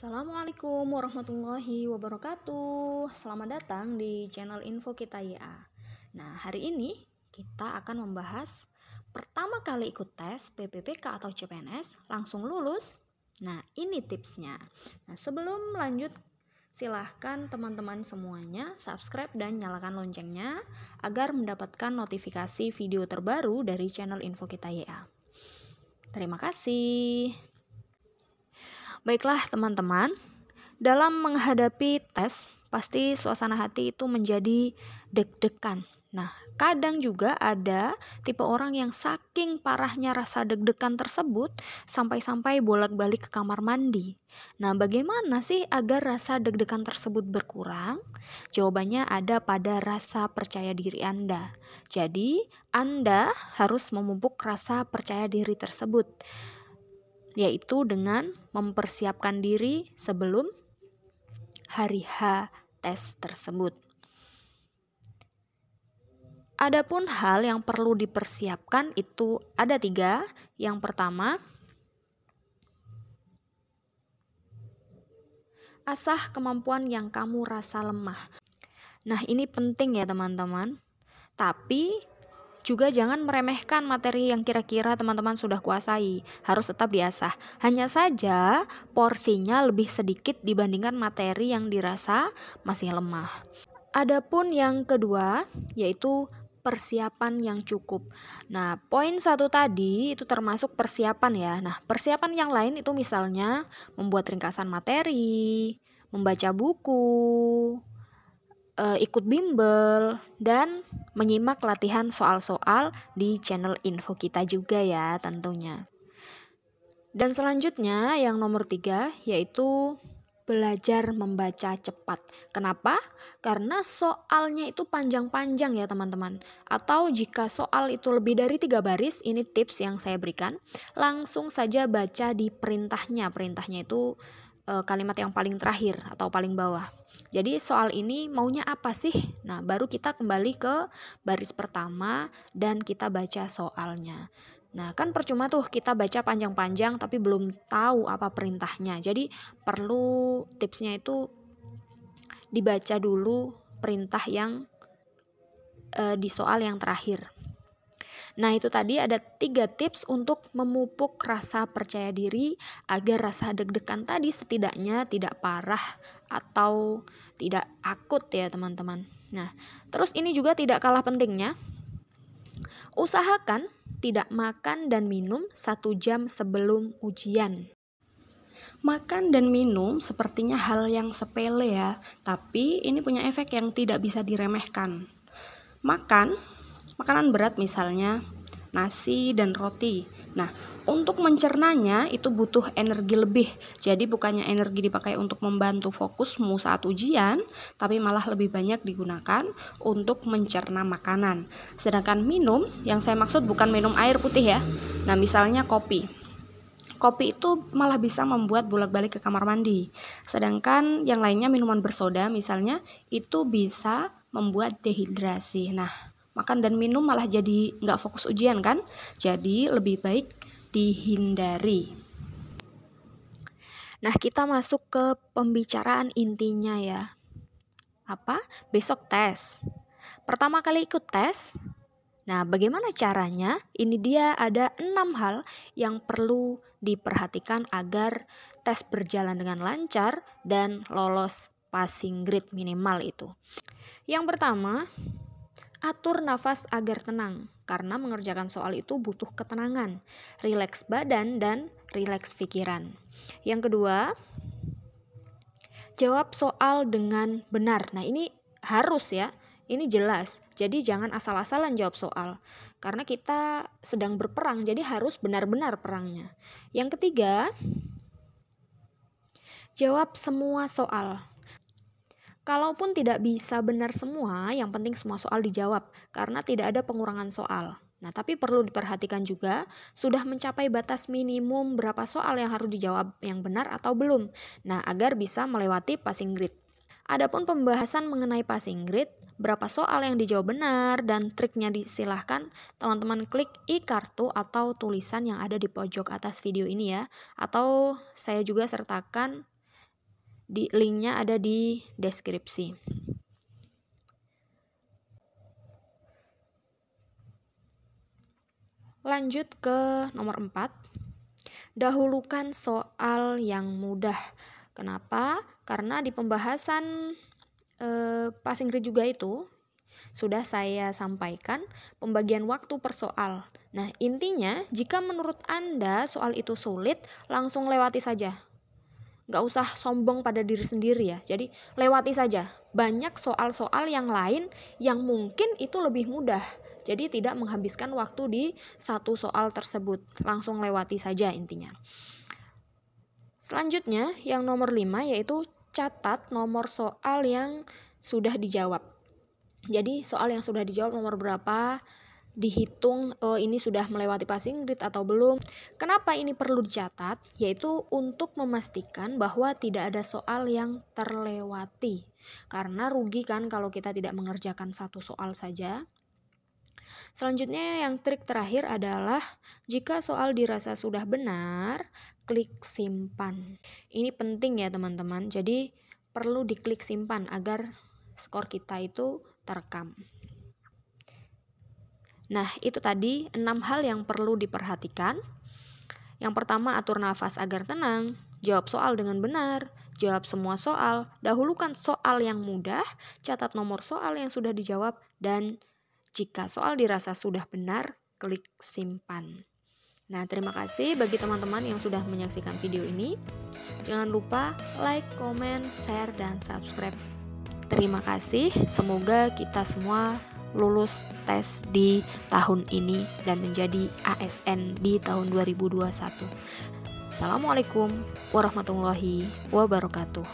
Assalamualaikum warahmatullahi wabarakatuh. Selamat datang di channel Info Kita YA. Nah, hari ini kita akan membahas pertama kali ikut tes PPPK atau CPNS langsung lulus. Nah, ini tipsnya. Nah, sebelum lanjut, silahkan teman-teman semuanya subscribe dan nyalakan loncengnya agar mendapatkan notifikasi video terbaru dari channel Info Kita YA. Terima kasih. Baiklah teman-teman, dalam menghadapi tes, pasti suasana hati itu menjadi deg-degan. Nah, kadang juga ada tipe orang yang saking parahnya rasa deg-degan tersebut, sampai-sampai bolak-balik ke kamar mandi. Nah, bagaimana sih agar rasa deg-degan tersebut berkurang? Jawabannya ada pada rasa percaya diri Anda. Jadi, Anda harus memupuk rasa percaya diri tersebut, yaitu dengan mempersiapkan diri sebelum hari H tes tersebut. Adapun hal yang perlu dipersiapkan itu ada 3. Yang pertama, asah kemampuan yang kamu rasa lemah. Nah, ini penting ya teman-teman. Tapi juga jangan meremehkan materi yang kira-kira teman-teman sudah kuasai, harus tetap diasah. Hanya saja porsinya lebih sedikit dibandingkan materi yang dirasa masih lemah. Adapun yang kedua, yaitu persiapan yang cukup. Nah, poin 1 tadi itu termasuk persiapan ya. Nah, persiapan yang lain itu misalnya membuat ringkasan materi, membaca buku, ikut bimbel, dan menyimak latihan soal-soal di channel Info Kita juga ya tentunya. Dan selanjutnya yang nomor 3 yaitu belajar membaca cepat. Kenapa? Karena soalnya itu panjang-panjang ya teman-teman. Atau jika soal itu lebih dari 3 baris, ini tips yang saya berikan, langsung saja baca di perintahnya. Perintahnya itu kalimat yang paling terakhir atau paling bawah. Jadi soal ini maunya apa sih? Nah, baru kita kembali ke baris pertama dan kita baca soalnya. Nah, kan percuma tuh kita baca panjang-panjang tapi belum tahu apa perintahnya. Jadi perlu tipsnya itu dibaca dulu perintah yang di soal yang terakhir. Nah, itu tadi ada 3 tips untuk memupuk rasa percaya diri agar rasa deg-degan tadi setidaknya tidak parah atau tidak akut ya teman-teman. Nah, terus ini juga tidak kalah pentingnya, usahakan tidak makan dan minum 1 jam sebelum ujian. Makan dan minum sepertinya hal yang sepele ya, tapi ini punya efek yang tidak bisa diremehkan. Makanan berat misalnya nasi dan roti. Nah, untuk mencernanya itu butuh energi lebih. Jadi bukannya energi dipakai untuk membantu fokusmu saat ujian, tapi malah lebih banyak digunakan untuk mencerna makanan. Sedangkan minum, yang saya maksud bukan minum air putih ya. Nah, misalnya kopi. Kopi itu malah bisa membuat bolak-balik ke kamar mandi. Sedangkan yang lainnya minuman bersoda misalnya itu bisa membuat dehidrasi. Nah, makan dan minum malah jadi nggak fokus ujian kan? Jadi lebih baik dihindari. Nah, kita masuk ke pembicaraan intinya ya. Apa? Besok tes. Pertama kali ikut tes. Nah, bagaimana caranya? Ini dia ada 6 hal yang perlu diperhatikan agar tes berjalan dengan lancar dan lolos passing grade minimal itu. Yang pertama, atur nafas agar tenang, karena mengerjakan soal itu butuh ketenangan, rileks badan dan rileks pikiran. Yang kedua, jawab soal dengan benar. Nah, ini harus ya, ini jelas. Jadi jangan asal-asalan jawab soal, karena kita sedang berperang, jadi harus benar-benar perangnya. Yang ketiga, jawab semua soal. Kalaupun tidak bisa benar semua, yang penting semua soal dijawab, karena tidak ada pengurangan soal. Nah, tapi perlu diperhatikan juga, sudah mencapai batas minimum berapa soal yang harus dijawab yang benar atau belum. Nah, agar bisa melewati passing grade. Adapun pembahasan mengenai passing grade, berapa soal yang dijawab benar dan triknya disilahkan teman-teman klik i-kartu atau tulisan yang ada di pojok atas video ini ya. Atau saya juga sertakan linknya ada di deskripsi. Lanjut ke nomor 4. Dahulukan soal yang mudah. Kenapa? Karena di pembahasan passing grade juga itu sudah saya sampaikan pembagian waktu per soal. Nah, intinya jika menurut Anda soal itu sulit, langsung lewati saja. Nggak usah sombong pada diri sendiri ya. Jadi lewati saja. Banyak soal-soal yang lain yang mungkin itu lebih mudah. Jadi tidak menghabiskan waktu di satu soal tersebut. Langsung lewati saja intinya. Selanjutnya yang nomor 5 yaitu catat nomor soal yang sudah dijawab. Jadi soal yang sudah dijawab nomor berapa, dihitung ini sudah melewati passing grade atau belum. Kenapa ini perlu dicatat? Yaitu untuk memastikan bahwa tidak ada soal yang terlewati. Karena rugi kan kalau kita tidak mengerjakan satu soal saja. Selanjutnya yang trik terakhir adalah jika soal dirasa sudah benar, klik simpan. Ini penting ya teman-teman. Jadi perlu diklik simpan agar skor kita itu terekam. Nah, itu tadi 6 hal yang perlu diperhatikan. Yang pertama, atur nafas agar tenang, jawab soal dengan benar, jawab semua soal, dahulukan soal yang mudah, catat nomor soal yang sudah dijawab, dan jika soal dirasa sudah benar, klik simpan. Nah, terima kasih bagi teman-teman yang sudah menyaksikan video ini. Jangan lupa like, comment, share, dan subscribe. Terima kasih, semoga kita semua lulus tes di tahun ini dan menjadi ASN di tahun 2021. Assalamualaikum warahmatullahi wabarakatuh.